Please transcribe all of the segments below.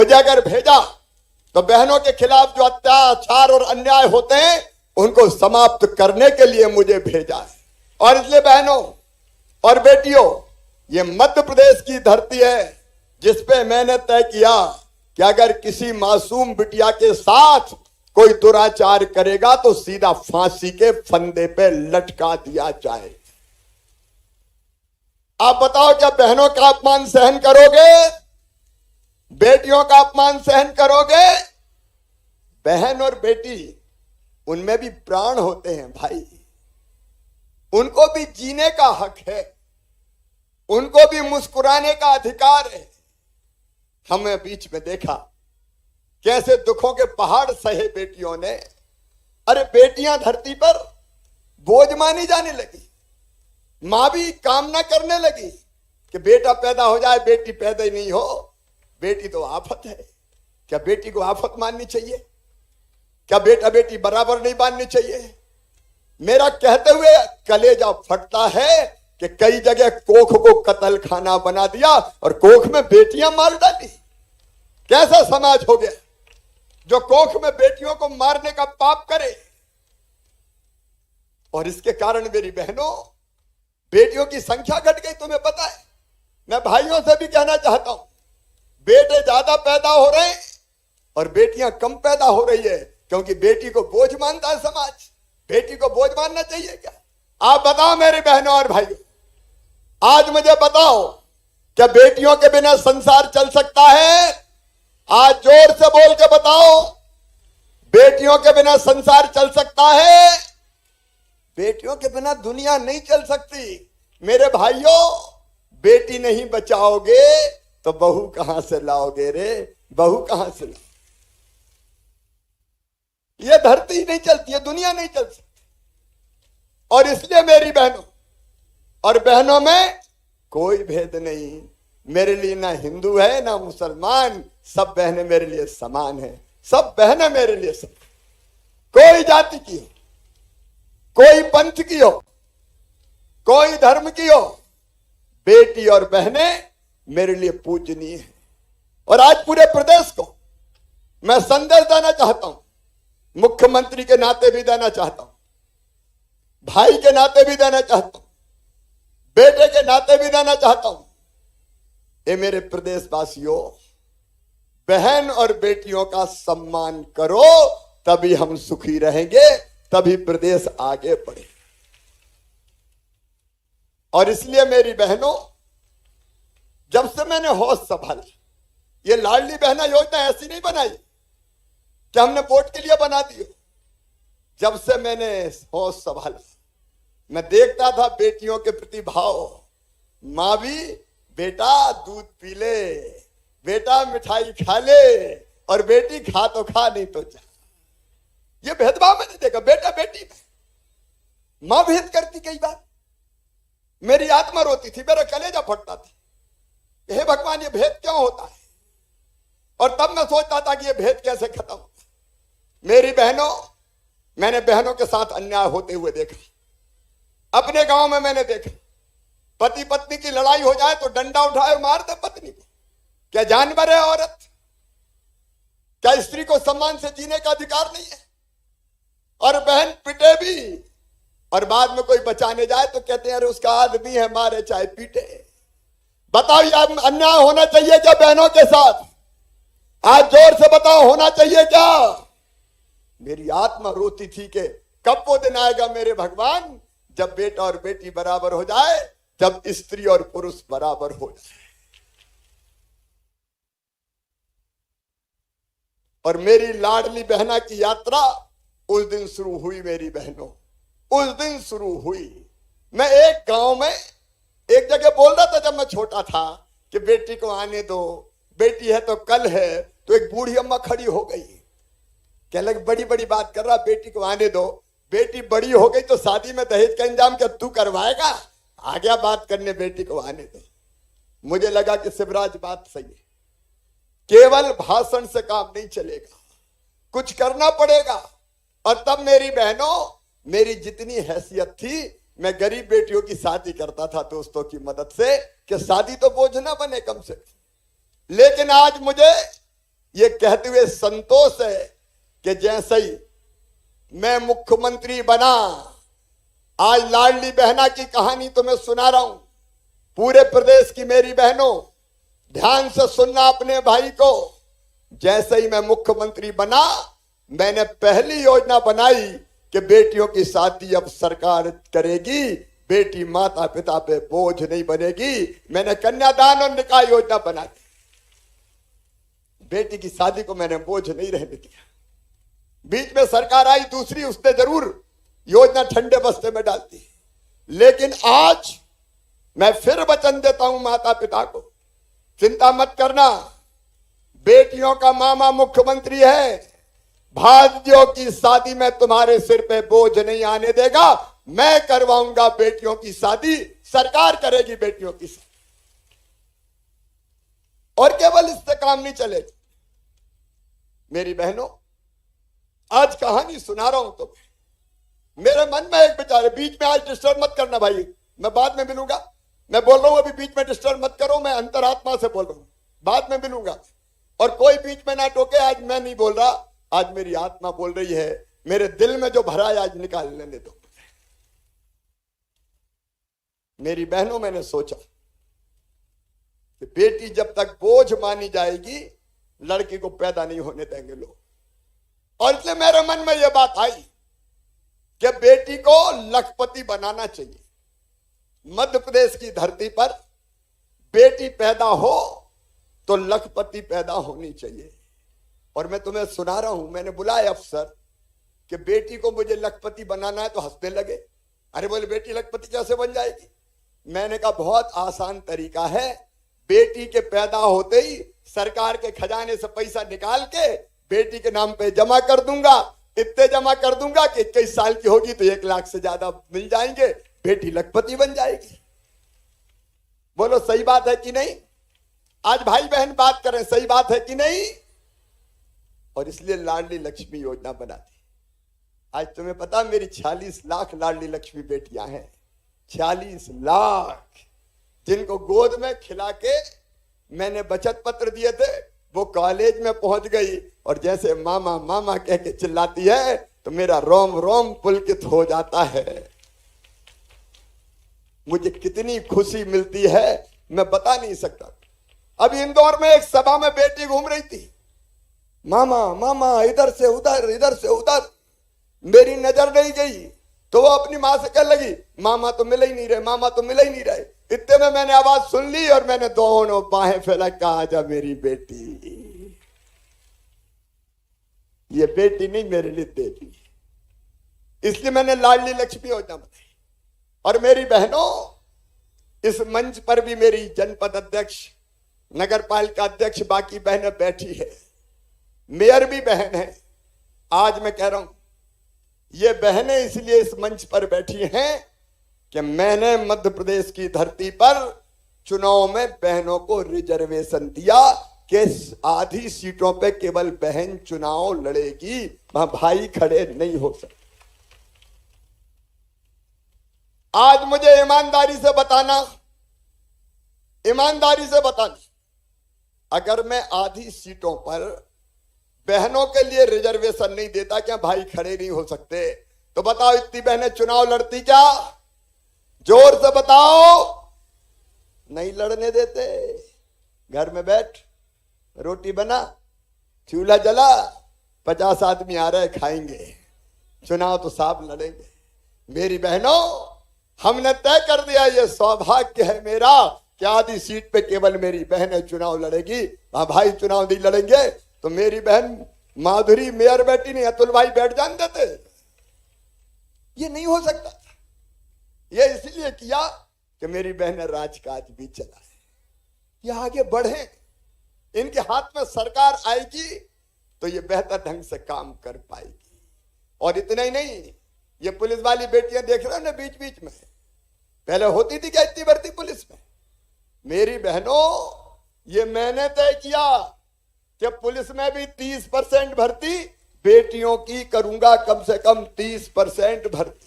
मुझे अगर भेजा तो बहनों के खिलाफ जो अत्याचार और अन्याय होते हैं उनको समाप्त करने के लिए मुझे भेजा है। और इसलिए बहनों और बेटियों, ये मध्य प्रदेश की धरती है जिसपे मैंने तय किया कि अगर किसी मासूम बिटिया के साथ कोई दुराचार करेगा तो सीधा फांसी के फंदे पे लटका दिया जाए। आप बताओ, क्या बहनों का अपमान सहन करोगे? बेटियों का अपमान सहन करोगे? बहन और बेटी, उनमें भी प्राण होते हैं भाई, उनको भी जीने का हक है, उनको भी मुस्कुराने का अधिकार है। हमें बीच में देखा कैसे दुखों के पहाड़ सहे बेटियों ने। अरे बेटियां धरती पर बोझ मानी जाने लगी, मां भी कामना करने लगी कि बेटा पैदा हो जाए, बेटी पैदा ही नहीं हो, बेटी तो आफत है। क्या बेटी को आफत माननी चाहिए? क्या बेटा बेटी बराबर नहीं माननी चाहिए? मेरा कहते हुए कलेजा फटता है कि कई जगह कोख को कत्ल खाना बना दिया और कोख में बेटियां मार डाली। कैसा समाज हो गया जो कोख में बेटियों को मारने का पाप करे? और इसके कारण मेरी बहनों, बेटियों की संख्या घट गई। तुम्हें पता है, मैं भाइयों से भी कहना चाहता हूं, बेटे ज्यादा पैदा हो रहे हैं और बेटियां कम पैदा हो रही है, क्योंकि बेटी को बोझ मानता है समाज। बेटी को बोझ मानना चाहिए क्या? आप बताओ मेरी बहनों और भाइयों, आज मुझे बताओ, क्या बेटियों के बिना संसार चल सकता है? आज जोर से बोल के बताओ, बेटियों के बिना संसार चल सकता है? बेटियों के बिना दुनिया नहीं चल सकती। मेरे भाइयों, बेटी नहीं बचाओगे तो बहू कहां से लाओगे रे? बहू कहां से लाओगे? ये धरती नहीं चलती है, दुनिया नहीं चल सकती। और इसलिए मेरी बहनों और बहनों में कोई भेद नहीं। मेरे लिए ना हिंदू है ना मुसलमान, सब बहनें मेरे लिए समान है। सब बहनें मेरे लिए सब, कोई जाति की हो, कोई पंथ की हो, कोई धर्म की हो, बेटी और बहनें मेरे लिए पूजनीय है। और आज पूरे प्रदेश को मैं संदेश देना चाहता हूं, मुख्यमंत्री के नाते भी देना चाहता हूं, भाई के नाते भी देना चाहता हूं, बेटे के नाते भी देना चाहता हूं। ये मेरे प्रदेशवासियों, बहन और बेटियों का सम्मान करो, तभी हम सुखी रहेंगे, तभी प्रदेश आगे बढ़े। और इसलिए मेरी बहनों, जब से मैंने होश संभाला, ये लाडली बहना योजना ऐसी नहीं बनाई कि हमने वोट के लिए बना दी। जब से मैंने होश संभाला, मैं देखता था बेटियों के प्रति भाव। मां भी, बेटा दूध पी ले, बेटा मिठाई खा ले, और बेटी खा तो खा नहीं तो जा। ये भेदभाव मैंने देखा बेटा बेटी में। मां भेद करती कई बार, मेरी आत्मा रोती थी, मेरा कलेजा फटता था, हे भगवान ये भेद क्यों होता है? और तब मैं सोचता था कि ये भेद कैसे खत्म होगा। मेरी बहनों, मैंने बहनों के साथ अन्याय होते हुए देखा। अपने गांव में मैंने देखा, पति पत्नी की लड़ाई हो जाए तो डंडा उठाए मार दे पत्नी को। क्या जानवर है औरत? क्या स्त्री को सम्मान से जीने का अधिकार नहीं है? और बहन पिटे भी, और बाद में कोई बचाने जाए तो कहते हैं अरे उसका आदमी है, मारे चाहे पीटे। बताओ, ये अन्याय होना चाहिए क्या बहनों के साथ? आज जोर से बताओ, होना चाहिए क्या? मेरी आत्मा रोती थी कि कब वो दिन आएगा मेरे भगवान जब बेटा और बेटी बराबर हो जाए, जब स्त्री और पुरुष बराबर हो जाए। और मेरी लाडली बहना की यात्रा उस दिन शुरू हुई मेरी बहनों, उस दिन शुरू हुई। मैं एक गांव में एक जगह बोल रहा था जब मैं छोटा था कि बेटी को आने दो, बेटी है तो कल है। तो एक बूढ़ी अम्मा खड़ी हो गई, कहने लगी बड़ी बड़ी बात कर रहा, बेटी को आने दो। बेटी बड़ी हो गई तो शादी में दहेज का इंतजाम क्या तू करवाएगा? आ गया बात करने, बेटी को आने दो। मुझे लगा कि शिवराज बात सही है, केवल भाषण से काम नहीं चलेगा, कुछ करना पड़ेगा। और तब मेरी बहनों, मेरी जितनी हैसियत थी, मैं गरीब बेटियों की शादी करता था दोस्तों की मदद से, कि शादी तो बोझ ना बने कम से। लेकिन आज मुझे ये कहते हुए संतोष है कि जैसे ही मैं मुख्यमंत्री बना, आज लाडली बहना की कहानी तुम्हें सुना रहा हूं। पूरे प्रदेश की मेरी बहनों, ध्यान से सुनना अपने भाई को। जैसे ही मैं मुख्यमंत्री बना, मैंने पहली योजना बनाई कि बेटियों की शादी अब सरकार करेगी, बेटी माता पिता पे बोझ नहीं बनेगी। मैंने कन्यादान और निकाह योजना बना दी। बेटी की शादी को मैंने बोझ नहीं रहने दिया। बीच में सरकार आई दूसरी, उसने जरूर योजना ठंडे बस्ते में डाल दी। लेकिन आज मैं फिर वचन देता हूं माता पिता को, चिंता मत करना, बेटियों का मामा मुख्यमंत्री है, भाइयों की शादी में तुम्हारे सिर पे बोझ नहीं आने देगा। मैं करवाऊंगा बेटियों की शादी, सरकार करेगी बेटियों की शादी। और केवल इससे काम नहीं चलेगा। मेरी बहनों, आज कहानी सुना रहा हूं तुम्हें। मेरे मन में एक विचार है, बीच में आज डिस्टर्ब मत करना भाई, मैं बाद में मिलूंगा। मैं बोल रहा हूं अभी बीच में डिस्टर्ब मत करो, मैं अंतरात्मा से बोल रहा हूं, बाद में मिलूंगा। और कोई बीच में ना टोके, आज मैं नहीं बोल रहा, आज मेरी आत्मा बोल रही है। मेरे दिल में जो भरा है आज निकाल लेने दो। मेरी बहनों, मैंने सोचा कि बेटी जब तक बोझ मानी जाएगी, लड़की को पैदा नहीं होने देंगे लोग। और इसलिए मेरे मन में यह बात आई कि बेटी को लखपति बनाना चाहिए। मध्य प्रदेश की धरती पर बेटी पैदा हो तो लखपति पैदा होनी चाहिए। और मैं तुम्हें सुना रहा हूं, मैंने बुलाया अफसर कि बेटी को मुझे लखपति बनाना है, तो हंसने लगे। अरे बोले बेटी लखपति कैसे बन जाएगी? मैंने कहा बहुत आसान तरीका है, बेटी के पैदा होते ही सरकार के खजाने से पैसा निकाल के बेटी के नाम पे जमा कर दूंगा। इतने जमा कर दूंगा कि 21 साल की होगी तो 1 लाख से ज्यादा मिल जाएंगे, बेटी लखपति बन जाएगी। बोलो सही बात है कि नहीं? आज भाई बहन बात करें, सही बात है कि नहीं? और इसलिए लाडली लक्ष्मी योजना बना दी। आज तुम्हें पता, मेरी 46 लाख लाडली लक्ष्मी बेटियां हैं। 46 लाख जिनको गोद में खिला के मैंने बचत पत्र दिए थे, वो कॉलेज में पहुंच गई और जैसे मामा मामा कह के चिल्लाती है तो मेरा रोम रोम पुलकित हो जाता है। मुझे कितनी खुशी मिलती है मैं बता नहीं सकता। अभी इंदौर में एक सभा में बेटी घूम रही थी, मामा मामा इधर से उधर इधर से उधर, मेरी नजर नहीं गई तो वो अपनी मां से कहने लगी मामा तो मिल ही नहीं रहे, मामा तो मिल ही नहीं रहे। इतने में मैंने आवाज सुन ली और मैंने दोनों बाहें फैला, कहा आजा मेरी बेटी। ये बेटी नहीं मेरे लिए देवी, इसलिए मैंने लाडली लक्ष्मी योजना बताई। और मेरी बहनों, इस मंच पर भी मेरी जनपद अध्यक्ष, नगर पालिका अध्यक्ष, बाकी बहनें बैठी है, मेयर भी बहन है। आज मैं कह रहा हूं, ये बहनें इसलिए इस मंच पर बैठी हैं कि मैंने मध्य प्रदेश की धरती पर चुनाव में बहनों को रिजर्वेशन दिया कि आधी सीटों पे केवल बहन चुनाव लड़ेगी, वहां भाई खड़े नहीं हो सकते। आज मुझे ईमानदारी से बताना, अगर मैं आधी सीटों पर बहनों के लिए रिजर्वेशन नहीं देता, क्या भाई खड़े नहीं हो सकते? तो बताओ इतनी बहनें चुनाव लड़ती क्या? जोर से बताओ। नहीं लड़ने देते। घर में बैठ, रोटी बना, चूल्हा जला, 50 आदमी आ रहे खाएंगे, चुनाव तो साफ लड़ेंगे। मेरी बहनों, हमने तय कर दिया, ये सौभाग्य है मेरा कि आधी सीट पे केवल मेरी बहनें चुनाव लड़ेगी, वहां भाई चुनाव नहीं लड़ेंगे। तो मेरी बहन माधुरी मेयर बैठी नहीं, अतुल भाई बैठ जान देते? ये नहीं हो सकता। ये इसलिए किया कि मेरी बहनें राजकाज भी चलाए, ये आगे बढ़े, इनके हाथ में सरकार आएगी तो ये बेहतर ढंग से काम कर पाएगी। और इतना ही नहीं, ये पुलिस वाली बेटियां देख रहे हो ना बीच बीच में, पहले होती थी क्या इतनी भर्ती पुलिस में? मेरी बहनों, ये मैंने तय किया कि पुलिस में भी 30% भर्ती बेटियों की करूंगा, कम से कम 30% भर्ती।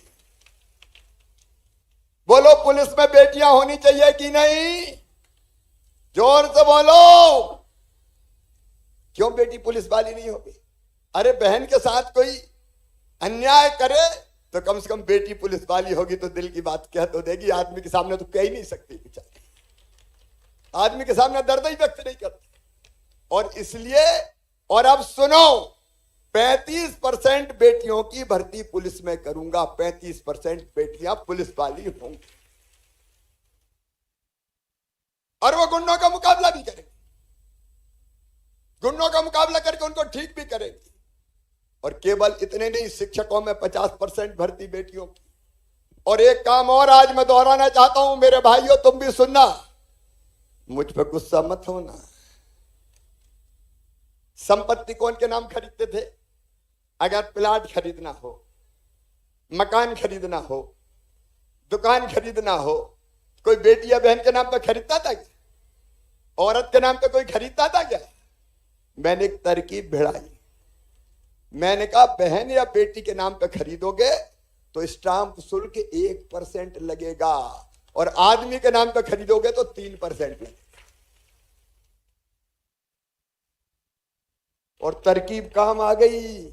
बोलो पुलिस में बेटियां होनी चाहिए कि नहीं? जोर से बोलो। क्यों बेटी पुलिस वाली नहीं होगी? अरे बहन के साथ कोई अन्याय करे तो कम से कम बेटी पुलिस वाली होगी तो दिल की बात कह तो देगी। आदमी के सामने तो कह ही नहीं सकती बेचारी, आदमी के सामने दर्द ही व्यक्त नहीं करती। और इसलिए, और अब सुनो, 35% बेटियों की भर्ती पुलिस में करूंगा, 35% बेटियां पुलिस वाली होंगी और वो गुंडों का मुकाबला भी करेंगे, गुंडों का मुकाबला करके उनको ठीक भी करेंगे। और केवल इतने नहीं, शिक्षकों में 50% भर्ती बेटियों की। और एक काम और आज मैं दोहराना चाहता हूं मेरे भाइयों, तुम भी सुनना, मुझ पर गुस्सा मत होना। संपत्ति कौन के नाम खरीदते थे? अगर प्लाट खरीदना हो, मकान खरीदना हो, दुकान खरीदना हो, कोई बेटी या बहन के नाम पर खरीदता था क्या? औरत के नाम पर कोई खरीदता था क्या? मैंने एक तरकीब भिड़ाई, मैंने कहा बहन या बेटी के नाम पे खरीदोगे तो स्टाम्प शुल्क 1% लगेगा और आदमी के नाम पे खरीदोगे तो 3% लगेगा। और तरकीब काम आ गई।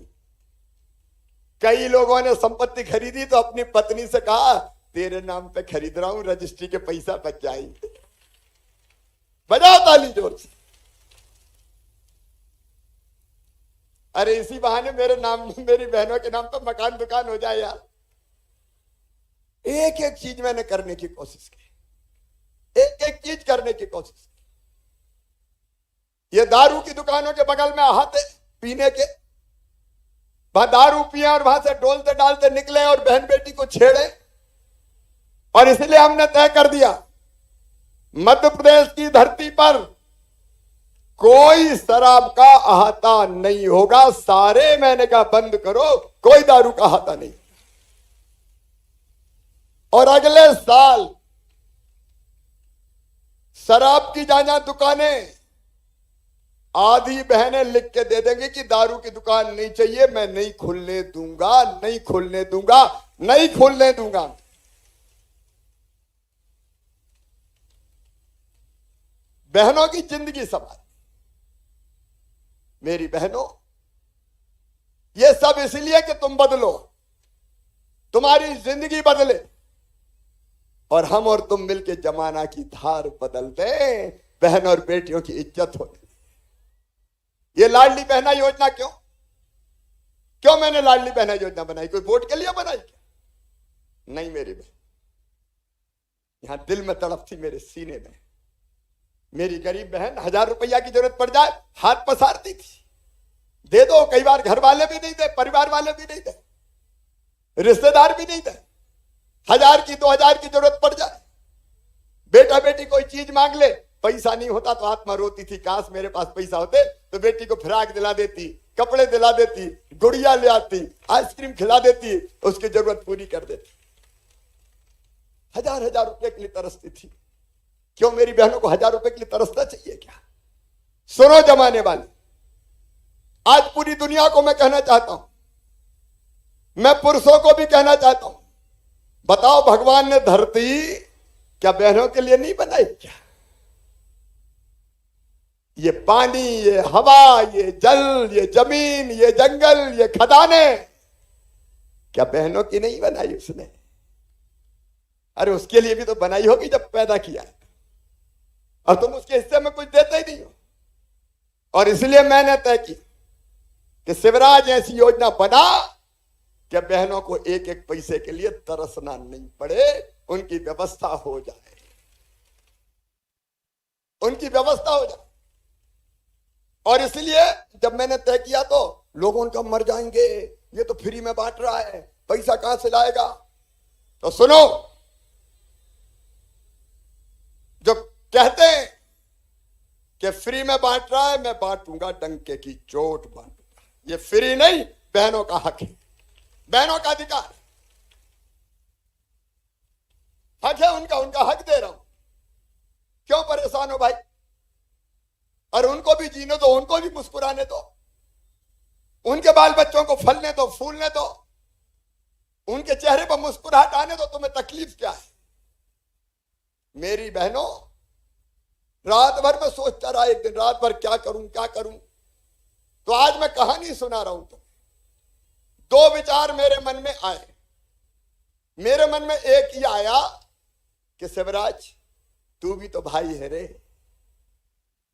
कई लोगों ने संपत्ति खरीदी तो अपनी पत्नी से कहा तेरे नाम पे खरीद रहा हूं, रजिस्ट्री के पैसा बच जाएंगे। बजाओ ताली जोर से। अरे इसी बहाने मेरे नाम, मेरी बहनों के नाम पर मकान दुकान हो जाए यार। एक एक चीज मैंने करने की कोशिश की, एक एक चीज करने की कोशिश की। ये दारू की दुकानों के बगल में हाथे पीने के, वहां दारू पिए और वहां से डोलते डालते निकले और बहन बेटी को छेड़े। और इसलिए हमने तय कर दिया मध्य प्रदेश की धरती पर कोई शराब का अहाता नहीं होगा। सारे, मैंने कहा बंद करो, कोई दारू का अहाता नहीं। और अगले साल शराब की जहां दुकानें, आधी बहनें लिख के दे देंगे कि दारू की दुकान नहीं चाहिए, मैं नहीं खुलने दूंगा, नहीं खुलने दूंगा, नहीं खुलने दूंगा। बहनों की जिंदगी संभाल। मेरी बहनों, ये सब इसलिए कि तुम बदलो, तुम्हारी जिंदगी बदले और हम और तुम मिलके जमाना की धार बदल दें, बहन और बेटियों की इज्जत हो। ये लाडली बहना योजना क्यों मैंने लाडली बहना योजना बनाई? कोई वोट के लिए बनाई क्या? नहीं मेरी बहन, यहां दिल में तड़प थी, मेरे सीने में। मेरी गरीब बहन 1000 रुपया की जरूरत पड़ जाए हाथ पसारती थी, दे दो। कई बार घर वाले भी नहीं दे, परिवार वाले भी नहीं दे, रिश्तेदार भी नहीं दे। 1000 की 2000 की जरूरत पड़ जाए, बेटा बेटी कोई चीज मांग ले, पैसा नहीं होता तो आत्मा रोती थी, काश मेरे पास पैसा होते तो बेटी को फ्राक दिला देती, कपड़े दिला देती, गुड़िया ले आती, आइसक्रीम खिला देती, उसकी जरूरत पूरी कर देती। 1000 रुपए के लिए तरसती थी। क्यों मेरी बहनों को 1000 रुपए के लिए तरसना चाहिए क्या? सुनो जमाने वाले, आज पूरी दुनिया को मैं कहना चाहता हूं, मैं पुरुषों को भी कहना चाहता हूं, बताओ भगवान ने धरती क्या बहनों के लिए नहीं बनाई क्या? ये पानी, ये हवा, ये जल, ये जमीन, ये जंगल, ये खदाने क्या बहनों की नहीं बनाई उसने? अरे उसके लिए भी तो बनाई होगी जब पैदा किया है, और तुम उसके हिस्से में कुछ देते ही नहीं हो। और इसलिए मैंने तय की कि शिवराज ऐसी योजना बना कि बहनों को एक एक पैसे के लिए तरसना नहीं पड़े, उनकी व्यवस्था हो जाए, उनकी व्यवस्था हो जाए। और इसलिए जब मैंने तय किया तो लोगों उनका मर जाएंगे, ये तो फ्री में बांट रहा है, पैसा कहां से लाएगा? तो सुनो, जो कहते हैं कि फ्री में बांट रहा है, मैं बांटूंगा डंके की चोट बांटूंगा। ये फ्री नहीं, बहनों का हक है, बहनों का अधिकार, हक है उनका, उनका हक दे रहा हूं। क्यों परेशान हो भाई? और उनको भी जीने दो, उनको भी मुस्कुराने दो, उनके बाल बच्चों को फलने दो, फूलने दो, उनके चेहरे पर मुस्कुराहट आने दो। तुम्हें तकलीफ क्या है? मेरी बहनों, रात भर में सोचता रहा, एक दिन रात भर क्या करूं क्या करूं। मैं कहानी सुना रहा हूं तो दो विचार मेरे मन में आए। मेरे मन में एक ही आया कि शिवराज, तू भी तो भाई है रे,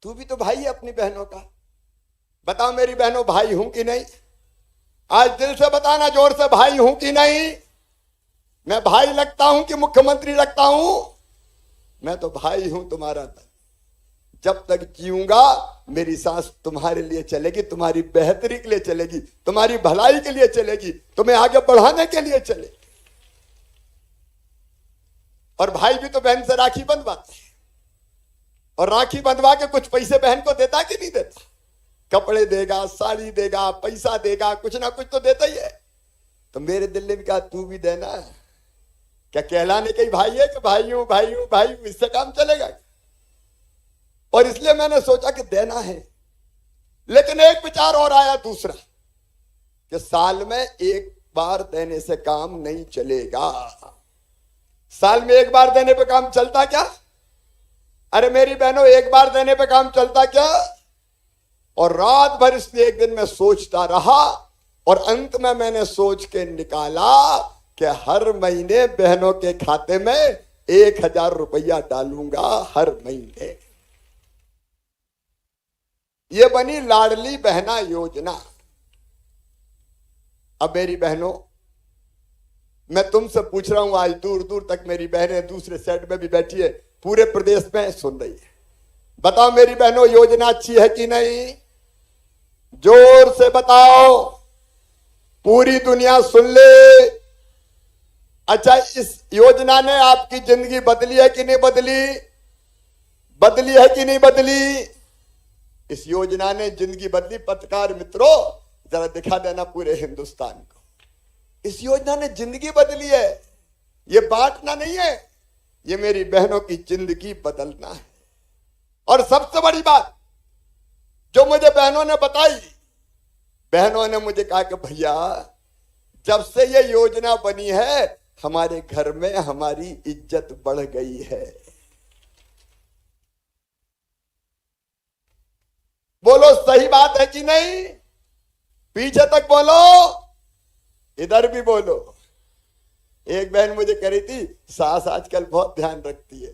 तू भी तो भाई है अपनी बहनों का। बताओ मेरी बहनों, भाई हूं कि नहीं? आज दिल से बताना जोर से, भाई हूं कि नहीं? मैं भाई लगता हूं कि मुख्यमंत्री लगता हूं? मैं तो भाई हूं तुम्हारा। जब तक जीऊंगा मेरी सांस तुम्हारे लिए चलेगी, तुम्हारी बेहतरी के लिए चलेगी, तुम्हारी भलाई के लिए चलेगी, तुम्हें आगे बढ़ाने के लिए चलेगी। और भाई भी तो बहन से राखी बंधवाते हैं, और राखी बंधवा के कुछ पैसे बहन को देता कि नहीं देता? कपड़े देगा, साड़ी देगा, पैसा देगा, कुछ ना कुछ तो देता ही है। तो मेरे दिल ने भी कहा तू भी देना। क्या कहलाने के भाई है कि भाई हूं भाई हूं भाई हूं, इससे काम चलेगा? और इसलिए मैंने सोचा कि देना है। लेकिन एक विचार और आया दूसरा, कि साल में एक बार देने से काम नहीं चलेगा। साल में एक बार देने पे काम चलता क्या? अरे मेरी बहनों, एक बार देने पे काम चलता क्या? और रात भर इसलिए एक दिन मैं सोचता रहा, और अंत में मैंने सोच के निकाला कि हर महीने बहनों के खाते में 1000 रुपया डालूंगा हर महीने। ये बनी लाडली बहना योजना। अब मेरी बहनों, मैं तुमसे पूछ रहा हूं, आज दूर दूर तक मेरी बहनें दूसरे सेट में भी बैठी है, पूरे प्रदेश में सुन रही है। बताओ मेरी बहनों, योजना अच्छी है कि नहीं? जोर से बताओ, पूरी दुनिया सुन ले। अच्छा, इस योजना ने आपकी जिंदगी बदली है कि नहीं बदली? बदली है कि नहीं बदली? इस योजना ने जिंदगी बदली। पत्रकार मित्रों, जरा दिखा देना पूरे हिंदुस्तान को, इस योजना ने जिंदगी बदली है। ये बांटना नहीं है, ये मेरी बहनों की जिंदगी बदलना है। और सबसे बड़ी बात जो मुझे बहनों ने बताई, बहनों ने मुझे कहा कि भैया, जब से ये योजना बनी है हमारे घर में हमारी इज्जत बढ़ गई है। बोलो सही बात है कि नहीं? पीछे तक बोलो, इधर भी बोलो। एक बहन मुझे कह रही थी, सास आजकल बहुत ध्यान रखती है।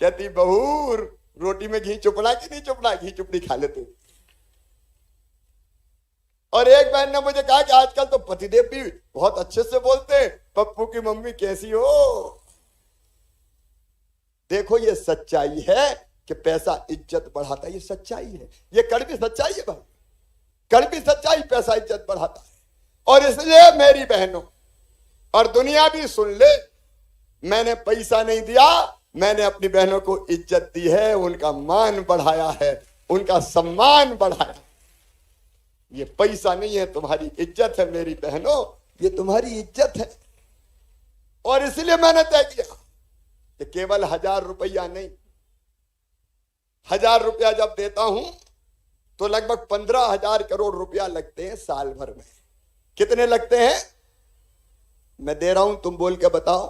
कहती बहू, रोटी में घी चुपड़ा कि नहीं चुपड़ा? घी चुपड़ी खा ले तू। और एक बहन ने मुझे कहा कि आजकल तो पतिदेव भी बहुत अच्छे से बोलते हैं, पप्पू की मम्मी कैसी हो? देखो, ये सच्चाई है कि पैसा इज्जत बढ़ाता है। ये सच्चाई है, ये कड़वी सच्चाई है भाई, कड़वी सच्चाई। पैसा इज्जत बढ़ाता है। और इसलिए मेरी बहनों, और दुनिया भी सुन ले, मैंने पैसा नहीं दिया, मैंने अपनी बहनों को इज्जत दी है, उनका मान बढ़ाया है, उनका सम्मान बढ़ाया। ये पैसा नहीं है, तुम्हारी इज्जत है मेरी बहनों, ये तुम्हारी इज्जत है। और इसलिए मैंने तय किया कि केवल 1000 रुपया नहीं, 1000 रुपया जब देता हूं तो लगभग 15,000 करोड़ रुपया लगते हैं साल भर में। कितने लगते हैं? मैं दे रहा हूं, तुम बोल के बताओ।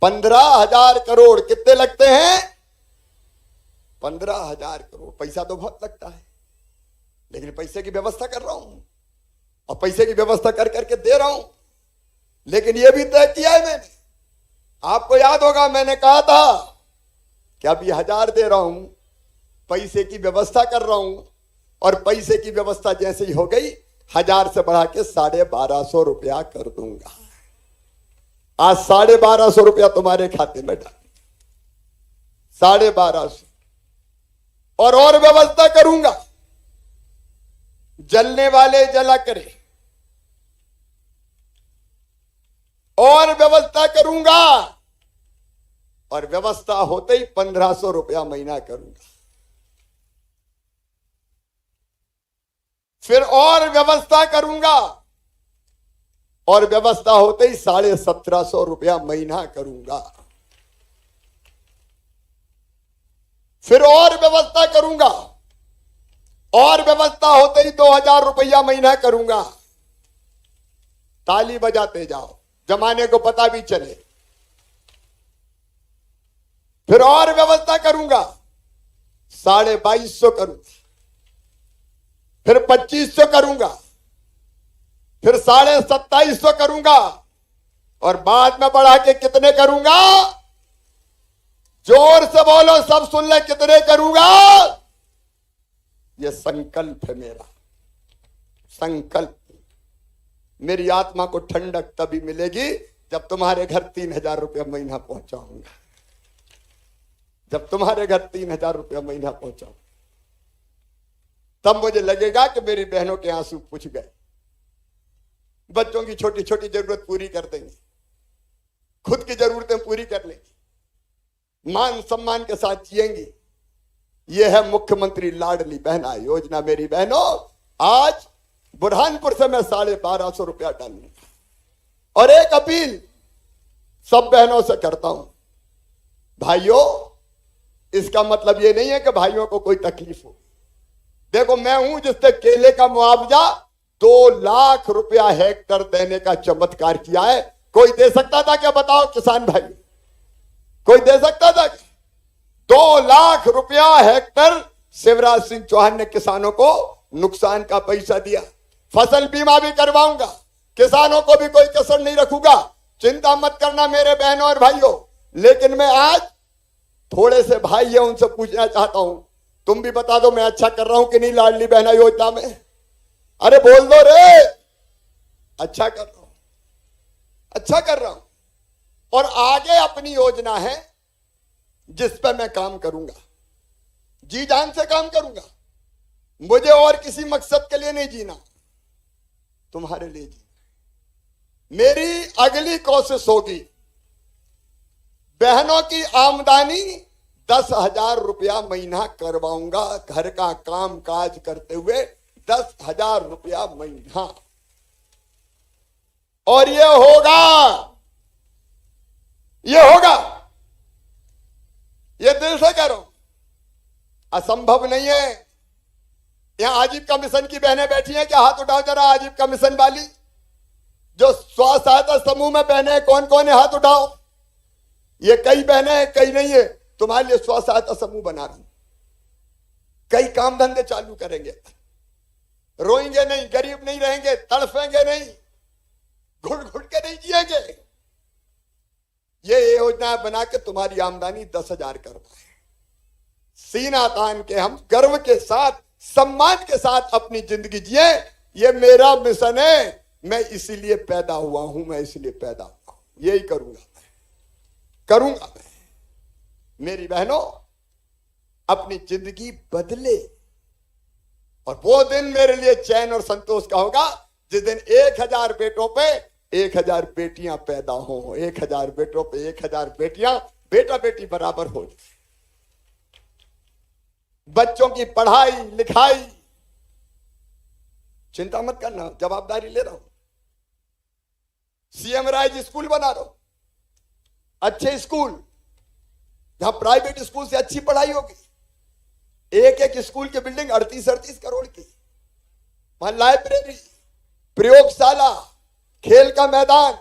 15,000 करोड़ कितने लगते हैं? 15,000 करोड़। पैसा तो बहुत लगता है, लेकिन पैसे की व्यवस्था कर रहा हूं, और पैसे की व्यवस्था कर करके दे रहा हूं। लेकिन यह भी तय किया है मैंने, आपको याद होगा मैंने कहा था कि अभी 1000 दे रहा हूं, पैसे की व्यवस्था कर रहा हूं, और पैसे की व्यवस्था जैसे ही हो गई 1000 से बढ़ा के 1250 रुपया कर दूंगा। आज 1250 रुपया तुम्हारे खाते में डाल, 1250। और व्यवस्था करूंगा, जलने वाले जला करे। और व्यवस्था करूंगा, और व्यवस्था होते ही 1500 रुपया महीना करूंगा। फिर और व्यवस्था करूंगा, और व्यवस्था होते ही 1750 रुपया महीना करूंगा। फिर और व्यवस्था करूंगा, और व्यवस्था होते ही 2000 रुपया महीना करूंगा। ताली बजाते जाओ, जमाने को पता भी चले। फिर और व्यवस्था करूंगा, 2250 करूंगा। फिर 2500 करूंगा, फिर 2750 करूंगा, और बाद में बढ़ा के कितने करूंगा? जोर से बोलो, सब सुन ले, कितने करूंगा? यह संकल्प है मेरा, संकल्प। मेरी आत्मा को ठंडक तभी मिलेगी जब तुम्हारे घर 3000 रुपया महीना पहुंचाऊंगा, जब तुम्हारे घर 3000 रुपया महीना पहुंचाऊंगा, तब मुझे लगेगा कि मेरी बहनों के आंसू पुछ गए। बच्चों की छोटी छोटी जरूरत पूरी कर देंगे, खुद की जरूरतें पूरी कर लेंगी, मान सम्मान के साथ जिएंगी। यह है मुख्यमंत्री लाडली बहना योजना। मेरी बहनों, आज बुरहानपुर से मैं 1250 रुपया डालूंगा। और एक अपील सब बहनों से करता हूं, भाइयों, इसका मतलब यह नहीं है कि भाइयों को कोई तकलीफ हो। देखो, मैं हूं जिसने केले का मुआवजा 2 लाख रुपया हेक्टर देने का चमत्कार किया है। कोई दे सकता था क्या? बताओ किसान भाई, कोई दे सकता था क्या? 2 लाख रुपया हेक्टर शिवराज सिंह चौहान ने किसानों को नुकसान का पैसा दिया। फसल बीमा भी करवाऊंगा, किसानों को भी कोई कसर नहीं रखूंगा, चिंता मत करना मेरे बहनों और भाइयों। लेकिन मैं आज थोड़े से भाई है उनसे पूछना चाहता हूं, तुम भी बता दो मैं अच्छा कर रहा हूं कि नहीं लाडली बहना योजना में? अरे बोल दो रे, अच्छा कर रहा हूं, अच्छा कर रहा हूं। और आगे अपनी योजना है जिस पर मैं काम करूंगा, जी जान से काम करूंगा। मुझे और किसी मकसद के लिए नहीं जीना, तुम्हारे लिए जीना। मेरी अगली कोशिश होगी, बहनों की आमदनी 10,000 रुपया महीना करवाऊंगा। घर का काम काज करते हुए 10,000 रुपया महीना। और ये होगा, ये होगा, ये दिल से करो, असंभव नहीं है। यहां आजीविका मिशन की बहनें बैठी हैं क्या? हाथ उठाओ जरा, आजीविका मिशन वाली जो स्व सहायता समूह में बहनें, कौन कौन है? हाथ उठाओ। ये कई बहनें हैं, कई नहीं है। तुम्हारे लिए स्व सहायता समूह बना रहा हूं, कई काम धंधे चालू करेंगे। रोएंगे नहीं, गरीब नहीं रहेंगे, तड़फेंगे नहीं, घुट घुट के नहीं जिएंगे। ये योजना बना के तुम्हारी आमदनी 10,000 करना है। सीना तान के हम गर्व के साथ, सम्मान के साथ अपनी जिंदगी जिए। ये मेरा मिशन है। मैं इसीलिए पैदा हुआ हूं, मैं इसलिए पैदा हुआ हूं। यही करूंगा मैं, करूंगा मैं। मेरी बहनों, अपनी जिंदगी बदले, और वो दिन मेरे लिए चैन और संतोष का होगा जिस दिन 1000 बेटों पे 1000 बेटियां पैदा हो। 1000 बेटों पे 1000 बेटियां बेटा बेटी बराबर हो। बच्चों की पढ़ाई लिखाई, चिंता मत करना, जवाबदारी ले रहा हूं। सीएम राइज स्कूल बना रहा हूं, अच्छे स्कूल जहां प्राइवेट स्कूल से अच्छी पढ़ाई होगी। एक एक स्कूल की बिल्डिंग 38-38 करोड़ की, वहां लाइब्रेरी, प्रयोगशाला, खेल का मैदान,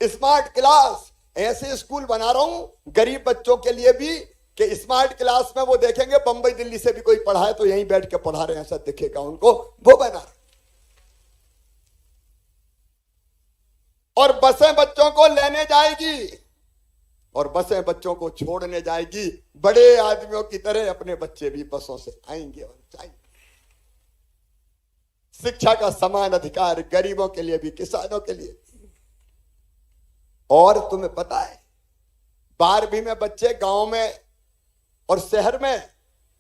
स्मार्ट क्लास, ऐसे स्कूल बना रहा हूं गरीब बच्चों के लिए भी कि स्मार्ट क्लास में वो देखेंगे बंबई दिल्ली से भी कोई पढ़ा है तो यहीं बैठ के पढ़ा रहे हैं, ऐसा दिखेगा उनको। वो बना रहे। और बसें बच्चों को लेने जाएगी और बसें बच्चों को छोड़ने जाएगी। बड़े आदमियों की तरह अपने बच्चे भी बसों से आएंगे और जाएंगे। शिक्षा का समान अधिकार गरीबों के लिए भी, किसानों के लिए भी। और तुम्हें पता है, 12वीं में बच्चे गांव में और शहर में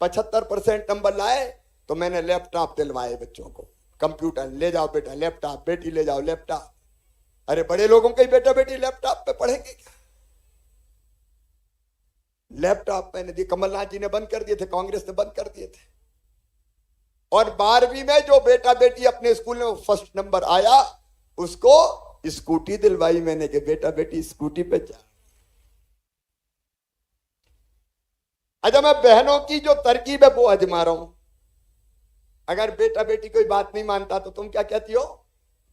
75% नंबर लाए तो मैंने लैपटॉप दिलवाए बच्चों को। कंप्यूटर ले जाओ बेटा, लैपटॉप, बेटी ले जाओ लैपटॉप। अरे बड़े लोगों के बेटा बेटी लैपटॉप पे पढ़ेंगे क्या? लैपटॉप मैंने दिए, कमलनाथ जी ने बंद कर दिए थे, कांग्रेस ने बंद कर दिए थे। और 12वीं में जो बेटा बेटी अपने स्कूल में फर्स्ट नंबर आया उसको स्कूटी दिलवाई मैंने कि बेटा बेटी स्कूटी पे जा। अच्छा, मैं बहनों की जो तरकीब है वो आजमा रहा हूं। अगर बेटा बेटी कोई बात नहीं मानता तो तुम क्या कहती हो?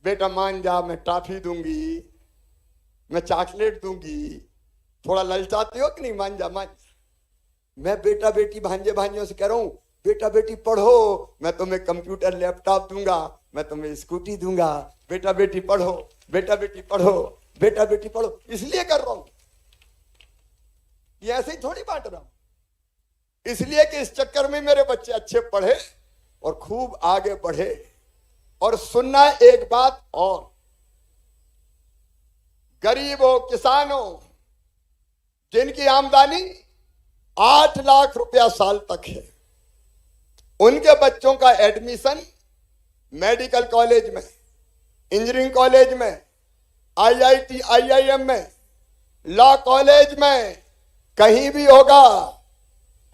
बेटा मान जा, मैं टॉफी दूंगी, मैं चॉकलेट दूंगी। थोड़ा ललचाते हो कि नहीं? मान जा, मान जा। मैं बेटा बेटी भांजे भांजियों से कह रहा हूं, बेटा बेटी पढ़ो, मैं तुम्हें कंप्यूटर लैपटॉप दूंगा, मैं तुम्हें स्कूटी दूंगा, बेटा बेटी पढ़ो, बेटा बेटी पढ़ो, बेटा बेटी पढ़ो, इसलिए कर रहा हूं। ये ऐसे ही थोड़ी बांट रहा हूं, इसलिए कि इस चक्कर में मेरे बच्चे अच्छे पढ़े और खूब आगे बढ़े। और सुनना एक बात और, गरीबों, किसानों जिनकी आमदनी 8 लाख रुपया साल तक है, उनके बच्चों का एडमिशन मेडिकल कॉलेज में, इंजीनियरिंग कॉलेज में, आईआईटी, आईआईएम में, लॉ कॉलेज में, कहीं भी होगा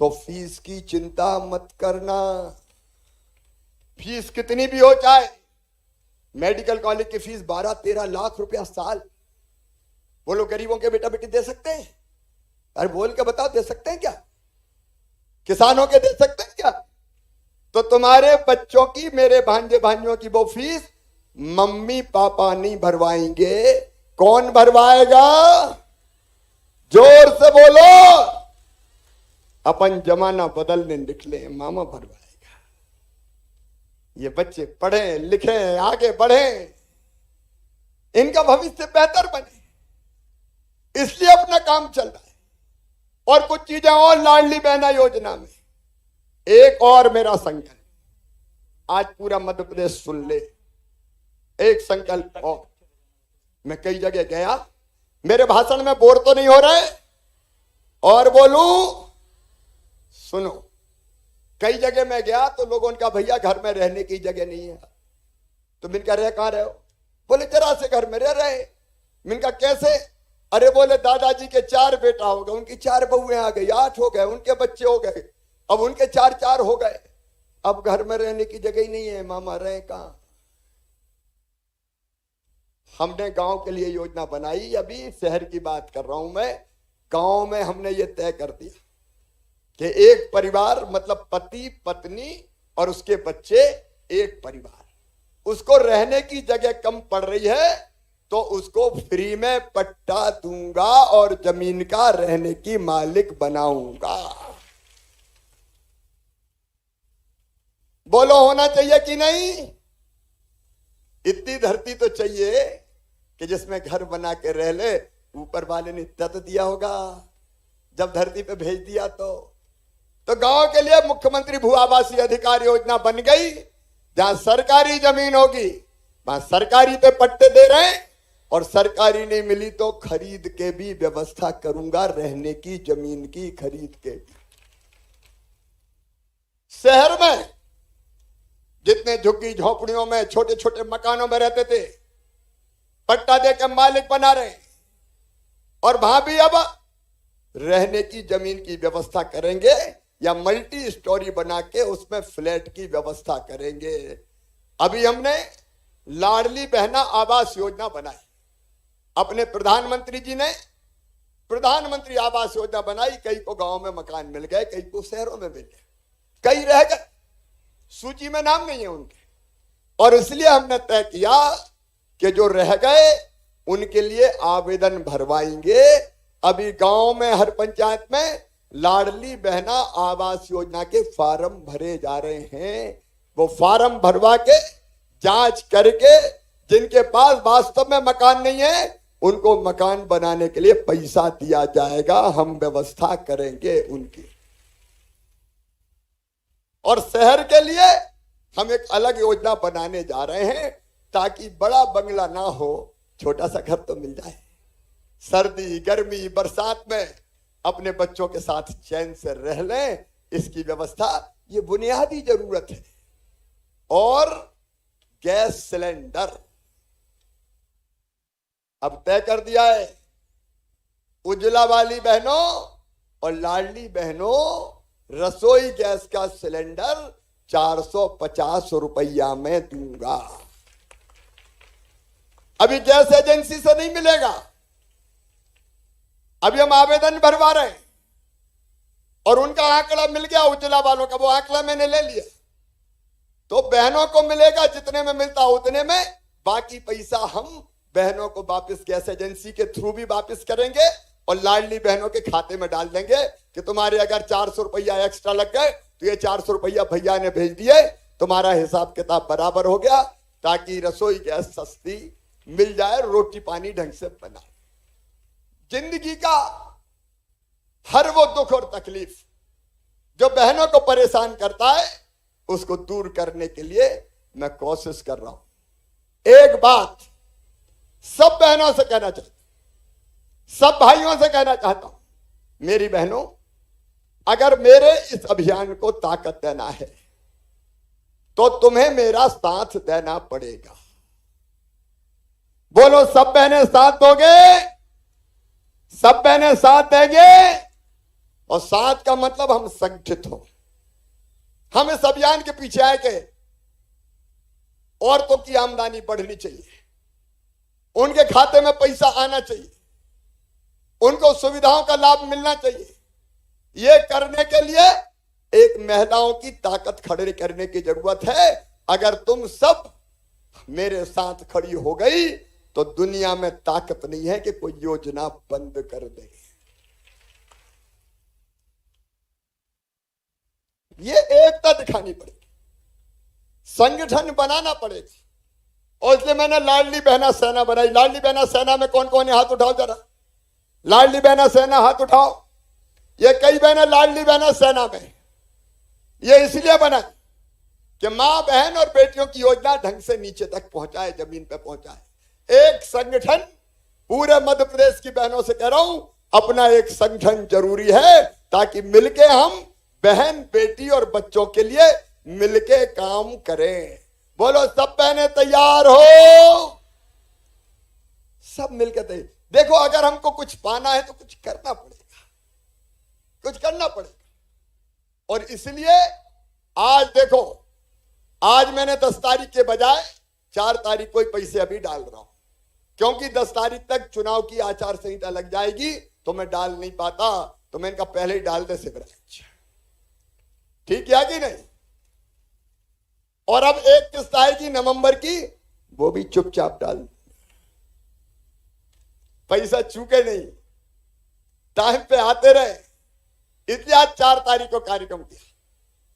तो फीस की चिंता मत करना। फीस कितनी भी हो जाए, मेडिकल कॉलेज की फीस 12-13 लाख रुपया साल। बोलो गरीबों के बेटा बेटी दे सकते हैं? अरे बोल के बताओ, दे सकते हैं क्या? किसानों के दे सकते हैं क्या? तो तुम्हारे बच्चों की, मेरे भांजे भांजियों की वो फीस मम्मी पापा नहीं भरवाएंगे, कौन भरवाएगा? जोर से बोलो। अपन जमाना बदलने निकले, मामा भरवाएगा। ये बच्चे पढ़े लिखे, आगे बढ़े, इनका भविष्य बेहतर बने, इसलिए अपना काम चल रहा है। और कुछ चीजें और लाडली बहना योजना में, एक और मेरा संकल्प, आज पूरा मध्य प्रदेश सुन ले, एक संकल्प और। मैं कई जगह गया, मेरे भाषण में बोर तो नहीं हो रहे, और बोलूं, सुनो। कई जगह मैं गया तो लोगों ने कहा भैया घर में रहने की जगह नहीं है। तो मैंने कहा रह कहां रहे हो? बोले जरा से घर में रह रहे। मैंने कहा कैसे? अरे बोले दादाजी के 4 बेटा हो गए, उनकी 4 बहुएं आ गई, 8 हो गए, उनके बच्चे हो गए, अब उनके 4 हो गए, अब घर में रहने की जगह ही नहीं है, मामा रहे कहां? हमने गांव के लिए योजना बनाई, अभी शहर की बात कर रहा हूं मैं। गांव में हमने ये तय कर दिया कि एक परिवार, मतलब पति पत्नी और उसके बच्चे, एक परिवार, उसको रहने की जगह कम पड़ रही है तो उसको फ्री में पट्टा दूंगा और जमीन का रहने की मालिक बनाऊंगा। बोलो होना चाहिए कि नहीं? इतनी धरती तो चाहिए कि जिसमें घर बना के रह ले। ऊपर वाले ने इतना तो दिया होगा जब धरती पे भेज दिया। तो गांव के लिए मुख्यमंत्री भू आवासीय अधिकार योजना बन गई। जहां सरकारी जमीन होगी वहां सरकारी पे पट्टे दे रहे हैं, और सरकारी नहीं मिली तो खरीद के भी व्यवस्था करूंगा, रहने की जमीन की खरीद के। शहर में जितने झुग्गी झोपड़ियों में, छोटे छोटे मकानों में रहते थे, पट्टा देकर मालिक बना रहे, और वहां भी अब रहने की जमीन की व्यवस्था करेंगे या मल्टी स्टोरी बना के उसमें फ्लैट की व्यवस्था करेंगे। अभी हमने लाडली बहना आवास योजना बनाई, अपने प्रधानमंत्री जी ने प्रधानमंत्री आवास योजना बनाई। कई को गांव में मकान मिल गए, कई को शहरों में मिल गए, कई रह गए, सूची में नाम नहीं है उनके। और इसलिए हमने तय किया कि जो रह गए उनके लिए आवेदन भरवाएंगे। अभी गांव में हर पंचायत में लाडली बहना आवास योजना के फार्म भरे जा रहे हैं। वो फार्म भरवा के जांच करके जिनके पास वास्तव में मकान नहीं है उनको मकान बनाने के लिए पैसा दिया जाएगा, हम व्यवस्था करेंगे उनकी। और शहर के लिए हम एक अलग योजना बनाने जा रहे हैं ताकि बड़ा बंगला ना हो, छोटा सा घर तो मिल जाए। सर्दी गर्मी बरसात में अपने बच्चों के साथ चैन से रह लें, इसकी व्यवस्था ये बुनियादी जरूरत है। और गैस सिलेंडर अब तय कर दिया है, उज्ज्वला वाली बहनों और लाडली बहनों, रसोई गैस का सिलेंडर 450 रुपया में दूंगा। अभी गैस एजेंसी से नहीं मिलेगा, अभी हम आवेदन भरवा रहे हैं और उनका आंकड़ा मिल गया उज्ज्वला वालों का, वो आंकड़ा मैंने ले लिया। तो बहनों को मिलेगा जितने में मिलता उतने में, बाकी पैसा हम बहनों को वापस गैस एजेंसी के थ्रू भी वापस करेंगे और लाडली बहनों के खाते में डाल देंगे कि तुम्हारे अगर 400 रुपया एक्स्ट्रा लग गए तो ये 400 रुपया भैया ने भेज दिए, तुम्हारा हिसाब किताब बराबर हो गया, ताकि रसोई गैस सस्ती मिल जाए, रोटी पानी ढंग से बना। जिंदगी का हर वो दुख और तकलीफ जो बहनों को परेशान करता है, उसको दूर करने के लिए मैं कोशिश कर रहा हूं। एक बात सब बहनों से कहना चाहता हूं, सब भाइयों से कहना चाहता हूं, मेरी बहनों, अगर मेरे इस अभियान को ताकत देना है तो तुम्हें मेरा साथ देना पड़ेगा। बोलो, सब बहनें साथ दोगे? सब बहनें साथ देंगे? और साथ का मतलब हम संगठित हो, हम इस अभियान के पीछे आए कि औरतों की आमदनी बढ़नी चाहिए, उनके खाते में पैसा आना चाहिए, उनको सुविधाओं का लाभ मिलना चाहिए। ये करने के लिए एक महिलाओं की ताकत खड़े करने की जरूरत है। अगर तुम सब मेरे साथ खड़ी हो गई तो दुनिया में ताकत नहीं है कि कोई योजना बंद कर दे। ये एकता दिखानी पड़ेगी, संगठन बनाना पड़ेगा। और इसलिए मैंने लाडली बहना सेना बनाई। लाडली बहना सेना में कौन कौन है? हाथ उठाओ जरा। लाडली बहना सेना, हाथ उठाओ। ये कई बहनें लाडली बहना सेना में, ये इसलिए बना कि मां बहन और बेटियों की योजना ढंग से नीचे तक पहुंचाए, जमीन पे पहुंचाए। एक संगठन, पूरे मध्य प्रदेश की बहनों से कह रहा हूं, अपना एक संगठन जरूरी है, ताकि मिलके हम बहन, बेटी और बच्चों के लिए मिलके काम करें। बोलो, सब बहनें तैयार हो? सब मिलकर तैयार। देखो, अगर हमको कुछ पाना है तो कुछ करना पड़ेगा, कुछ करना पड़ेगा। और इसलिए आज देखो, आज मैंने 10 तारीख के बजाय 4 तारीख को ही पैसे अभी डाल रहा हूं, क्योंकि 10 तारीख तक चुनाव की आचार संहिता लग जाएगी तो मैं डाल नहीं पाता। तो मैं इनका पहले ही डाल दे शिवराज, ठीक है कि नहीं? और अब एक किस्त आएगी नवंबर की, वो भी चुपचाप डाल, पैसा चूके नहीं, टाइम पे आते रहे। इसलिए आज 4 तारीख को कार्यक्रम किया,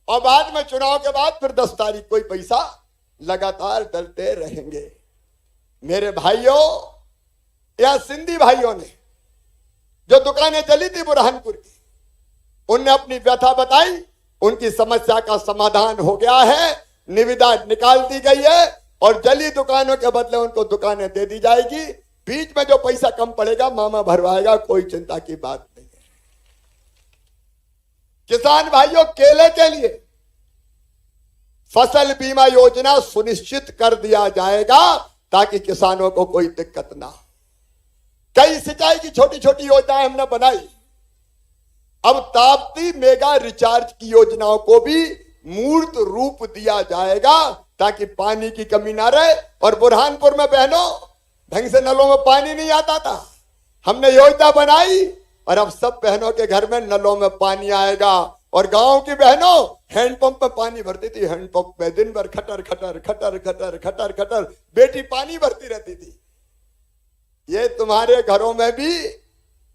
और बाद में चुनाव के बाद फिर 10 तारीख को ही पैसा लगातार डलते रहेंगे। मेरे भाइयों या सिंधी भाइयों ने जो दुकानें चली थी बुरहानपुर की, उनने अपनी व्यथा बताई, उनकी समस्या का समाधान हो गया है, निविदा निकाल दी गई है, और जली दुकानों के बदले उनको दुकानें दे दी जाएगी। बीच में जो पैसा कम पड़ेगा मामा भरवाएगा, कोई चिंता की बात नहीं है। किसान भाइयों, केले के लिए फसल बीमा योजना सुनिश्चित कर दिया जाएगा, ताकि किसानों को कोई दिक्कत ना हो। कई सिंचाई की छोटी छोटी योजनाएं हमने बनाई। अब ताप्ती मेगा रिचार्ज की योजनाओं को भी मूर्त रूप दिया जाएगा, ताकि पानी की कमी ना रहे। और बुरहानपुर में बहनों, ढंग से नलों में पानी नहीं आता था, हमने योजना बनाई, और अब सब बहनों के घर में नलों में पानी आएगा। और गांव की बहनों हैंडपंप में पानी भरती थी, हैंडपंप में दिन भर खटर खटर खटर खटर खटर खटर बेटी पानी भरती रहती थी। ये तुम्हारे घरों में भी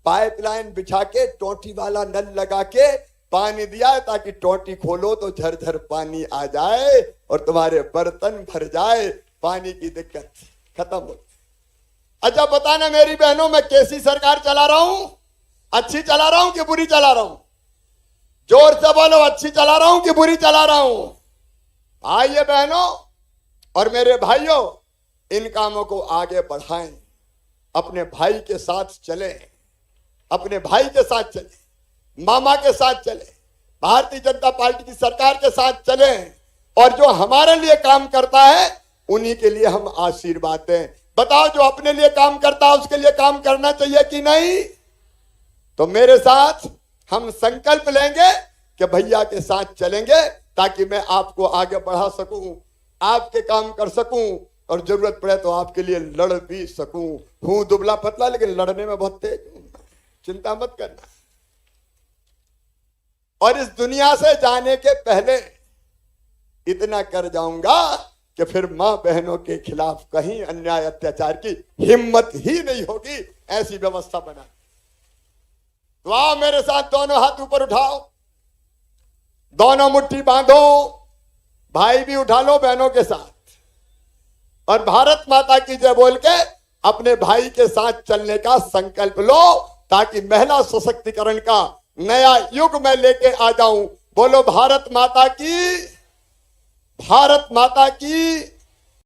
पाइपलाइन बिछा के टोटी वाला नल लगा के पानी दिया है, ताकि टोटी खोलो तो झरझर पानी आ जाए और तुम्हारे बर्तन भर जाए, पानी की दिक्कत खत्म हो। अच्छा बताना मेरी बहनों, मैं कैसी सरकार चला रहा हूं? अच्छी चला रहा हूं कि बुरी चला रहा हूं? जोर से बोलो, अच्छी चला रहा हूं कि बुरी चला रहा हूं? आइए बहनों और मेरे भाइयों, इन कामों को आगे बढ़ाएं, अपने भाई के साथ चलें, अपने भाई के साथ चलें, मामा के साथ चलें, भारतीय जनता पार्टी की सरकार के साथ चलें, और जो हमारे लिए काम करता है उन्हीं के लिए हम आशीर्वाद दें। बताओ, जो अपने लिए काम करता है उसके लिए काम करना चाहिए कि नहीं? तो मेरे साथ हम संकल्प लेंगे कि भैया के साथ चलेंगे, ताकि मैं आपको आगे बढ़ा सकूं, आपके काम कर सकूं, और जरूरत पड़े तो आपके लिए लड़ भी सकूं। हूं दुबला पतला, लेकिन लड़ने में बहुत तेज हूं, चिंता मत करना। और इस दुनिया से जाने के पहले इतना कर जाऊंगा कि फिर मां बहनों के खिलाफ कहीं अन्याय अत्याचार की हिम्मत ही नहीं होगी। ऐसी व्यवस्था बना। तो आओ मेरे साथ, दोनों हाथ ऊपर उठाओ। दोनों मुट्ठी बांधो, भाई भी उठा लो बहनों के साथ, और भारत माता की जय बोल के अपने भाई के साथ चलने का संकल्प लो, ताकि महिला सशक्तिकरण का नया युग मैं लेके आ जाऊं। बोलो भारत माता की, भारत माता की।